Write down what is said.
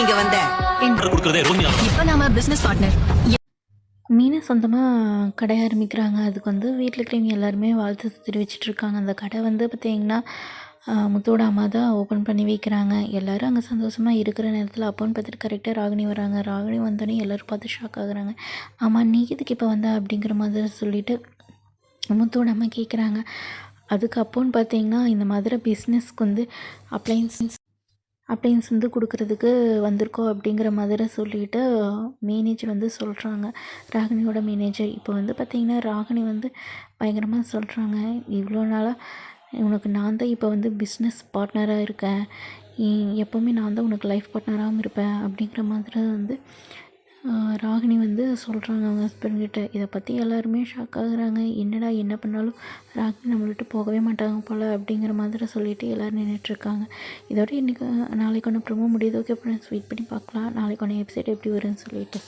இங்க வந்த இப்போ நாம பிசினஸ் பார்ட்னர். மீனை சொந்தமாக கடை ஆரம்பிக்கிறாங்க. அதுக்கு வந்து வீட்டில் இருக்கிறவங்க எல்லாருமே வாழ்த்து தெரிவிச்சிட்ருக்காங்க. அந்த கடை வந்து பார்த்திங்கன்னா முத்தோட அம்மா தான் ஓப்பன் பண்ணி வைக்கிறாங்க. எல்லோரும் அங்கே சந்தோஷமாக இருக்கிற நேரத்தில் அப்போன்னு பார்த்துட்டு கரெக்டாக ராகினி வராங்க. ராகினி வந்தோடனே எல்லோரும் பார்த்து ஷாக் ஆகுறாங்க. ஆமாம், நீ எதுக்கு இப்போ வந்த அப்படிங்கிற மாதிரி சொல்லிவிட்டு முத்தோட அம்மா கேட்குறாங்க. அதுக்கு அப்போன்னு பார்த்தீங்கன்னா இந்த மாதிரி பிஸ்னஸ்க்கு வந்து அப்ளைன்ஸ் வந்து கொடுக்குறதுக்கு வந்திருக்கோம் அப்படிங்கிற மாதிரி சொல்லிவிட்டு மேனேஜர் வந்து சொல்கிறாங்க. ராகினியோட மேனேஜர் இப்போ வந்து பார்த்திங்கன்னா ராகினி வந்து பயங்கரமாக சொல்கிறாங்க, இவ்வளோ நாளாக உனக்கு நான் தான் இப்போ வந்து பிஸ்னஸ் பார்ட்னராக இருக்கேன், எப்போவுமே நான் தான் உனக்கு லைஃப் பார்ட்னராகவும் இருப்பேன் அப்படிங்கிற மாதிரி வந்து ராகினி வந்து சொல்கிறாங்க அவங்க ஹஸ்பண்ட்கிட்ட. இதை பற்றி எல்லாருமே ஷாக் ஆகுறாங்க. என்னடா என்ன பண்ணாலும் ராகினி நம்மள்கிட்ட போகவே மாட்டாங்க போல் அப்படிங்கிற மாதிரி சொல்லிவிட்டு எல்லோரும் நின்றுட்டுருக்காங்க. இதோட இன்றைக்கி நாளைக்கு ஒன்று ப்ரோமோ முடியுது. ஓகே ஃப்ரெண்ட்ஸ், வெயிட் பண்ணி பார்க்கலாம் நாளைக்கு ஒன்று எபிசோட் எப்படி வரும்னு சொல்லிட்டு.